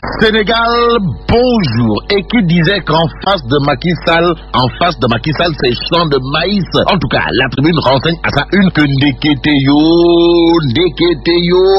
Sénégal, bonjour. Et qui disait qu'en face de Macky Sall, c'est champ de maïs. En tout cas, la tribune renseigne à sa une que Ndeketeyo,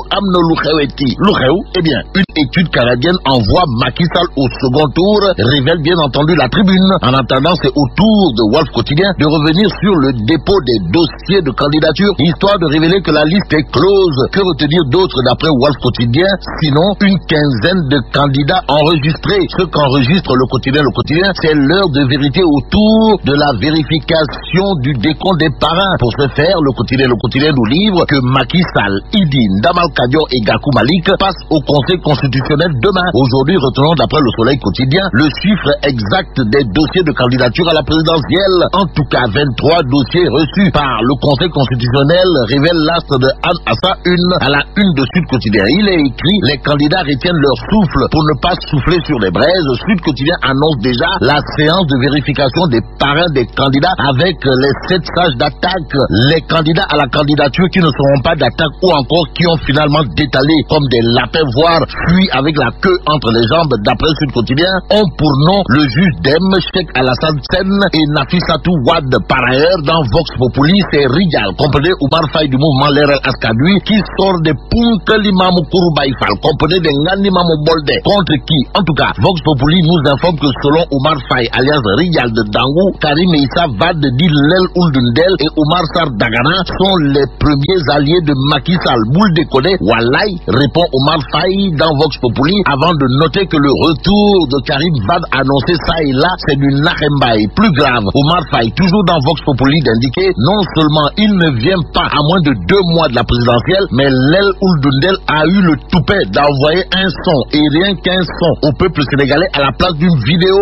amno Lukheweti. Lukhew, eh bien, une étude canadienne envoie Macky Sall au second tour, révèle bien entendu la tribune. En attendant, c'est au tour de Wolf Quotidien de revenir sur le dépôt des dossiers de candidature, histoire de révéler que la liste est close. Que retenir d'autre d'après Wolf Quotidien, sinon une quinzaine de candidats enregistrés. Ce qu'enregistre le quotidien, c'est l'heure de vérité autour de la vérification du décompte des parrains. Pour ce faire, le quotidien nous livre que Macky Sall, Idi, Ndamal Kadior et Gakou Malik passent au Conseil constitutionnel demain. Aujourd'hui, retenons d'après le Soleil quotidien le chiffre exact des dossiers de candidature à la présidentielle. En tout cas, 23 dossiers reçus par le Conseil constitutionnel, révèle l'astre de Anne à sa une, à la une de Sud Quotidien. Il est écrit: les candidats retiennent leur souffle pour ne pas souffler sur les braises. Sud Quotidien annonce déjà la séance de vérification des parrains des candidats avec les 7 sages d'attaque. Les candidats à la candidature qui ne seront pas d'attaque ou encore qui ont finalement détalé comme des lapins, voire fui avec la queue entre les jambes, d'après Sud Quotidien, ont pour nom le juge Dem, Cheikh Alassane Sen et Nafissatou Wad. Par ailleurs, dans Vox Populi, c'est Rigal, comprenez Oumar Faye du mouvement Lerel Askadui, qui sort des Punkalimamu Kouroubaïfal, comprenez des Nganimamu Bolde. Contre qui? En tout cas, Vox Populi nous informe que selon Oumar Faye, alias Rigal de Dangou, Karim Issa Vad dit Lel Ouldundel et Oumar Sar Dagana sont les premiers alliés de Macky Sall. Boule déconné, Wallahi, répond Oumar Faye dans Vox Populi, avant de noter que le retour de Karim Vad annoncé ça et là, c'est du Nakembaï. Plus grave, Oumar Faye, toujours dans Vox Populi, d'indiquer non seulement il ne vient pas à moins de 2 mois de la présidentielle, mais Lel Ouldundel a eu le toupet d'envoyer un son, et rien qu'un son, au peuple sénégalais à la place d'une vidéo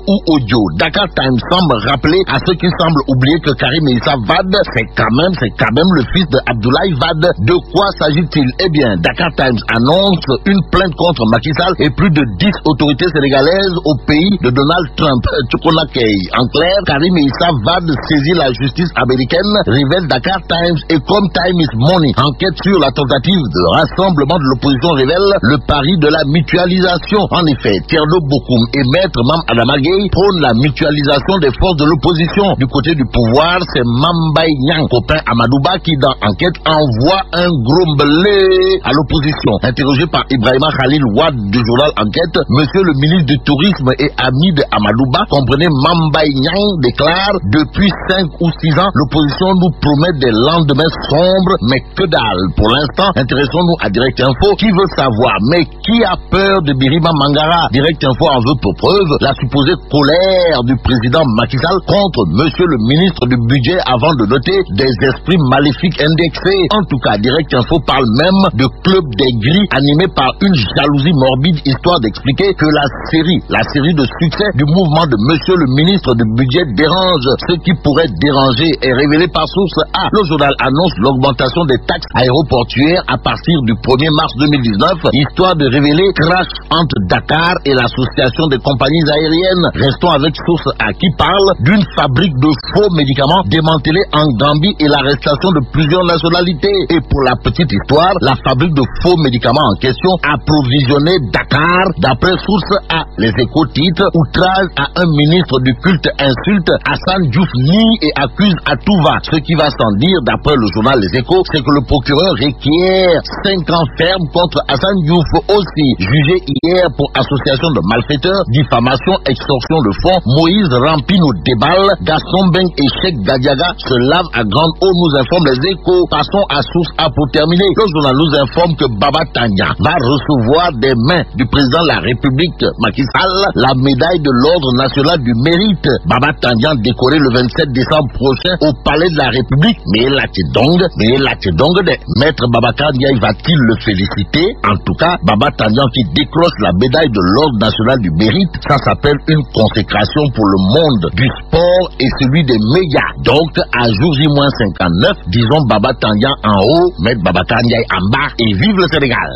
ou audio. Dakar Times semble rappeler à ceux qui semblent oublier que Karim Issa Vad, c'est quand même le fils de Abdoulaye Vad. De quoi s'agit-il? Eh bien, Dakar Times annonce une plainte contre Macky Sall et plus de 10 autorités sénégalaises au pays de Donald Trump. En clair, Karim Issa Vad saisit la justice américaine, révèle Dakar Times, et comme time is money, enquête sur la tentative de rassemblement de l'opposition révèle le pari de la mutualisation. En effet, Thierno Bokoum et Maître Mam Adamagay prônent la mutualisation des forces de l'opposition. Du côté du pouvoir, c'est Mambaye Nyang, copain Amadouba, qui dans enquête envoie un gros blé à l'opposition. Interrogé par Ibrahima Khalil Wad du journal Enquête, monsieur le ministre du Tourisme et ami de Amadouba, comprenez Mambaye Nyang, déclare: depuis 5 ou 6 ans, l'opposition nous promet des lendemains sombres, mais que dalle. Pour l'instant, intéressons-nous à Direct Info, qui veut savoir, mais qui a peur de Birima Mangara? Direct Info en veut pour preuve la supposée colère du président Macky Sall contre monsieur le ministre du budget, avant de noter des esprits maléfiques indexés. En tout cas, Direct Info parle même de club des gris animé par une jalousie morbide, histoire d'expliquer que la série de succès du mouvement de monsieur le ministre du budget dérange. Ce qui pourrait déranger est révélé par source A. Le journal annonce l'augmentation des taxes aéroportuaires à partir du 1er mars 2019, histoire de révéler crash entre Dakar et l'association des compagnies aériennes. Restons avec source A qui parle d'une fabrique de faux médicaments démantelée en Gambie et l'arrestation de plusieurs nationalités. Et pour la petite histoire, la fabrique de faux médicaments en question approvisionnait Dakar. D'après source A, les Échos titrent: outrage à un ministre du culte insulte Hassan Diouf nie et accuse à tout va. Ce qui va sans dire, d'après le journal Les Échos, c'est que le procureur requiert 5 ans ferme contre Hassan Diouf, aussi jugé hier pour association de malfaiteurs, diffamation, extorsion de fonds. Moïse Rampino déballe, Gaston Beng et Cheikh Gadiaga se lavent à grande eau, nous informe Les Échos. Passons à source A pour terminer. Le journal nous informe que Baba Tandian va recevoir des mains du président de la République Macky Sall la médaille de l'ordre national du mérite. Baba Tandian décoré le 27 décembre prochain au palais de la République. Mais là c'est donc de Maître Babacar Ndiaye va-t-il le féliciter? En tout cas, Baba Tandian qui décroche la médaille de l'ordre national du mérite, ça s'appelle une consécration pour le monde du sport et celui des médias. Donc à jour J-59, disons Baba Tandian en haut, Maître Babacar Ndiaye en bas, et vive le Sénégal.